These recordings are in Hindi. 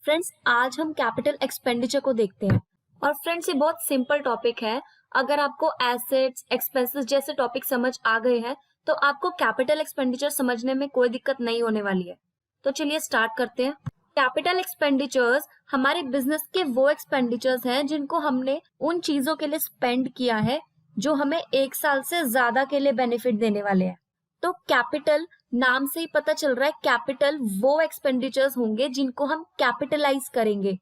फ्रेंड्स, आज हम कैपिटल एक्सपेंडिचर को देखते हैं। और फ्रेंड्स, ये बहुत सिंपल टॉपिक है। अगर आपको एसेट्स, एक्सपेंसेस जैसे टॉपिक समझ आ गए हैं तो आपको कैपिटल एक्सपेंडिचर समझने में कोई दिक्कत नहीं होने वाली है। तो चलिए स्टार्ट करते हैं। कैपिटल एक्सपेंडिचर्स हमारे बिजनेस के वो एक्सपेंडिचर्स हैं जिनको हमने उन चीजों के लिए स्पेंड किया है जो हमें 1 साल से ज्यादा के लिए बेनिफिट देने वाले हैं। तो कैपिटल, नाम से ही पता चल रहा है, कैपिटल वो एक्सपेंडिचर्स होंगे जिनको हम कैपिटलाइज करेंगे।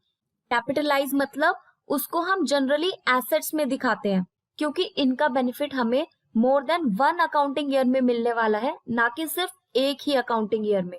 कैपिटलाइज मतलब उसको हम जनरली एसेट्स में दिखाते हैं, क्योंकि इनका बेनिफिट हमें मोर देन 1 अकाउंटिंग ईयर में मिलने वाला है, ना कि सिर्फ एक ही अकाउंटिंग ईयर में।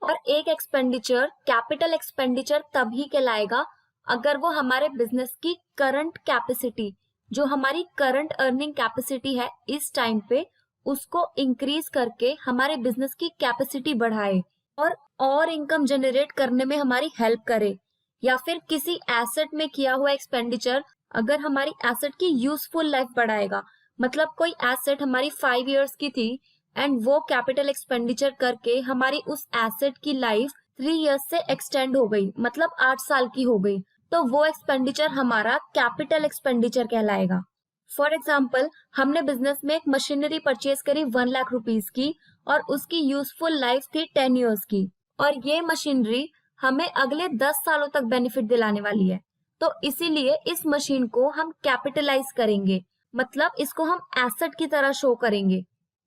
और एक एक्सपेंडिचर कैपिटल एक्सपेंडिचर तभी कहलाएगा अगर वो हमारे बिजनेस की करंट कैपेसिटी, जो हमारी करंट अर्निंग कैपेसिटी है इस टाइम पे, उसको इंक्रीज करके हमारे बिजनेस की कैपेसिटी बढ़ाए और इनकम जनरेट करने में हमारी हेल्प करे। या फिर किसी एसेट में किया हुआ एक्सपेंडिचर अगर हमारी एसेट की यूजफुल लाइफ बढ़ाएगा, मतलब कोई एसेट हमारी 5 इयर्स की थी एंड वो कैपिटल एक्सपेंडिचर करके हमारी उस एसेट की लाइफ 3 इयर्स से एक्सटेंड हो गई, मतलब 8 साल की हो गई, तो वो एक्सपेंडिचर हमारा कैपिटल एक्सपेंडिचर कहलाएगा। फॉर एग्जाम्पल, हमने बिजनेस में एक मशीनरी परचेज करी 1 लाख रुपीज की और उसकी यूजफुल लाइफ थी 10 इयर्स की, और ये मशीनरी हमें अगले 10 सालों तक बेनिफिट दिलाने वाली है। तो इसीलिए इस मशीन को हम कैपिटलाइज करेंगे, मतलब इसको हम एसेट की तरह शो करेंगे।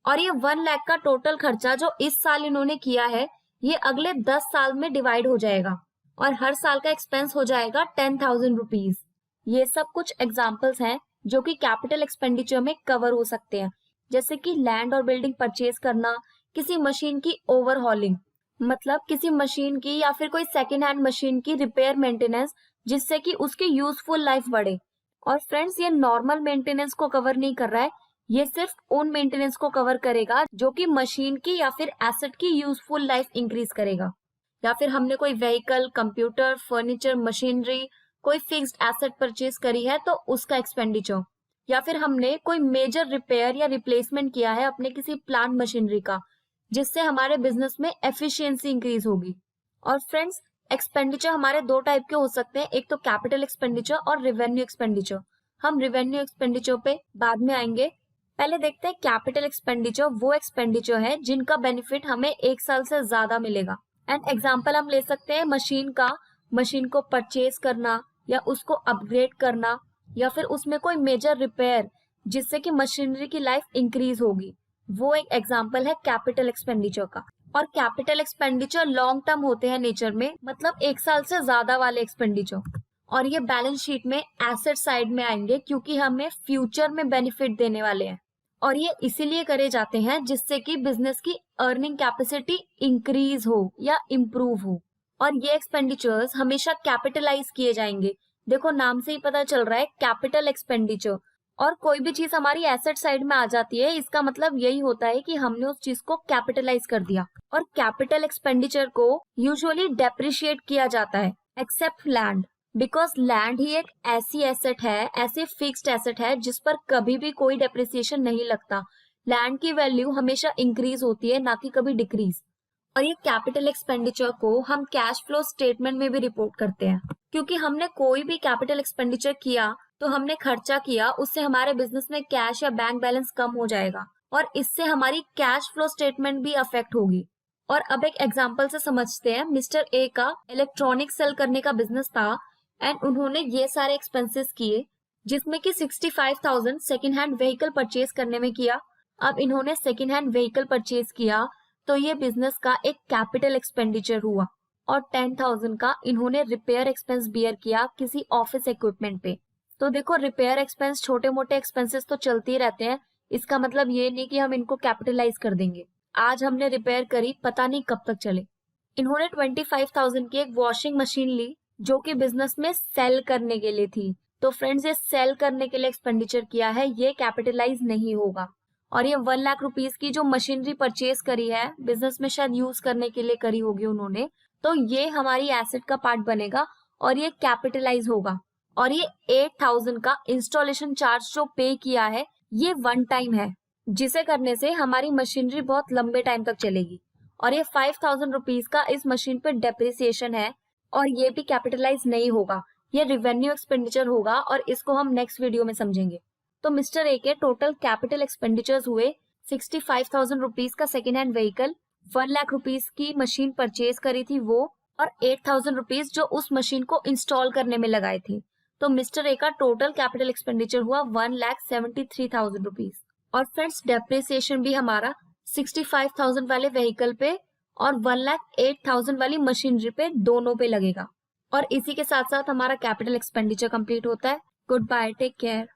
और ये 1 लाख का टोटल खर्चा जो इस साल इन्होंने किया है, ये अगले 10 साल में डिवाइड हो जाएगा और हर साल का एक्सपेंस हो जाएगा 10,000 रुपीज। ये सब कुछ एग्जाम्पल्स हैं जो कि कैपिटल एक्सपेंडिचर में कवर हो सकते हैं, जैसे कि लैंड और बिल्डिंग परचेज करना, किसी मशीन की ओवरहॉलिंग, मतलब किसी मशीन की या फिर कोई सेकेंड हैंड मशीन की रिपेयर मेंटेनेंस, जिससे कि उसकी यूजफुल लाइफ बढ़े। और फ्रेंड्स, ये नॉर्मल मेंटेनेंस को कवर नहीं कर रहा है, ये सिर्फ उन मेंटेनेंस को कवर करेगा जो कि मशीन की या फिर एसेट की यूजफुल लाइफ इंक्रीज करेगा। या फिर हमने कोई व्हीकल, कंप्यूटर, फर्नीचर, मशीनरी, कोई फिक्स्ड एसेट परचेज करी है तो उसका एक्सपेंडिचर। या फिर हमने कोई मेजर रिपेयर या रिप्लेसमेंट किया है अपने किसी प्लांट मशीनरी का, जिससे हमारे बिजनेस में एफिशिएंसी इंक्रीज होगी। और फ्रेंड्स, एक्सपेंडिचर हमारे 2 टाइप के हो सकते हैं, एक तो कैपिटल एक्सपेंडिचर और रेवेन्यू एक्सपेंडिचर। हम रेवेन्यू एक्सपेंडिचर पे बाद में आएंगे। पहले देखते हैं कैपिटल एक्सपेंडिचर वो एक्सपेंडिचर है जिनका बेनिफिट हमें 1 साल से ज्यादा मिलेगा। एंड एग्जाम्पल हम ले सकते हैं मशीन का, मशीन को परचेज करना या उसको अपग्रेड करना, या फिर उसमें कोई मेजर रिपेयर जिससे कि मशीनरी की लाइफ इंक्रीज होगी, वो एक एग्जाम्पल है कैपिटल एक्सपेंडिचर का। और कैपिटल एक्सपेंडिचर लॉन्ग टर्म होते हैं नेचर में, मतलब 1 साल से ज्यादा वाले एक्सपेंडिचर, और ये बैलेंस शीट में एसेट साइड में आएंगे क्योंकि हमें फ्यूचर में बेनिफिट देने वाले हैं। और ये इसीलिए करे जाते हैं जिससे कि बिजनेस की अर्निंग कैपेसिटी इंक्रीज हो या इम्प्रूव हो। और ये एक्सपेंडिचर्स हमेशा कैपिटलाइज किए जाएंगे। देखो, नाम से ही पता चल रहा है कैपिटल एक्सपेंडिचर। और कोई भी चीज हमारी एसेट साइड में आ जाती है, इसका मतलब यही होता है कि हमने उस चीज को कैपिटलाइज कर दिया। और कैपिटल एक्सपेंडिचर को यूजुअली डेप्रिशिएट किया जाता है, एक्सेप्ट लैंड, बिकॉज लैंड ही एक ऐसी एसेट है, ऐसी फिक्स्ड एसेट है जिस पर कभी भी कोई डेप्रिसिएशन नहीं लगता। लैंड की वैल्यू हमेशा इंक्रीज होती है, ना कि कभी डिक्रीज। और ये कैपिटल एक्सपेंडिचर को हम कैश फ्लो स्टेटमेंट में भी रिपोर्ट करते हैं, क्योंकि हमने कोई भी कैपिटल एक्सपेंडिचर किया तो हमने खर्चा किया, उससे हमारे बिजनेस में कैश या बैंक बैलेंस कम हो जाएगा और इससे हमारी कैश फ्लो स्टेटमेंट भी अफेक्ट होगी। और अब एक एग्जांपल से समझते हैं। मिस्टर ए का इलेक्ट्रॉनिक सेल करने का बिजनेस था एंड उन्होंने ये सारे एक्सपेंसेस किए, जिसमें कि 65,000 सेकेंड हैंड व्हीकल परचेज करने में किया। अब इन्होंने सेकेंड हैंड व्हीकल परचेज किया तो ये बिजनेस का एक कैपिटल एक्सपेंडिचर हुआ, और 10,000 का इन्होंने रिपेयर एक्सपेंस बियर किया किसी ऑफिस इक्विपमेंट पे। तो देखो, रिपेयर एक्सपेंस, छोटे मोटे एक्सपेंसेस तो चलते ही रहते हैं, इसका मतलब ये नहीं कि हम इनको कैपिटलाइज कर देंगे। आज हमने रिपेयर करी, पता नहीं कब तक चले। इन्होंने 25,000 की एक वॉशिंग मशीन ली जो कि बिजनेस में सेल करने के लिए थी। तो फ्रेंड्स, ये सेल करने के लिए एक्सपेंडिचर किया है, ये कैपिटलाइज नहीं होगा। और ये 1 लाख रुपीज की जो मशीनरी परचेज करी है, बिजनेस में शायद यूज करने के लिए करी होगी उन्होंने, तो ये हमारी एसेट का पार्ट बनेगा और ये कैपिटलाइज होगा। और ये 8,000 का इंस्टॉलेशन चार्ज जो पे किया है, ये 1 टाइम है, जिसे करने से हमारी मशीनरी बहुत लंबे टाइम तक चलेगी। और ये 5,000 रुपीज का इस मशीन पे डेप्रिसिएशन है, और ये भी कैपिटलाइज नहीं होगा, ये रिवेन्यू एक्सपेंडिचर होगा और इसको हम नेक्स्ट वीडियो में समझेंगे। तो मिस्टर ए के टोटल कैपिटल एक्सपेंडिचर्स हुए 65,000 रुपीज का second hand vehicle, 1 lakh rupees की मशीन परचेज करी थी वो, और 8,000 रुपीज जो उस मशीन को इंस्टॉल करने में लगाए थे। तो मिस्टर ए का टोटल कैपिटल एक्सपेंडिचर हुआ 1,73,000 रुपीज। और फ्रेंड्स डेप्रिसिएशन भी हमारा 65,000 वाले व्हीकल पे और 1,08,000 वाली मशीनरी पे, दोनों पे लगेगा। और इसी के साथ साथ हमारा कैपिटल एक्सपेंडिचर कंप्लीट होता है। Goodbye, take care.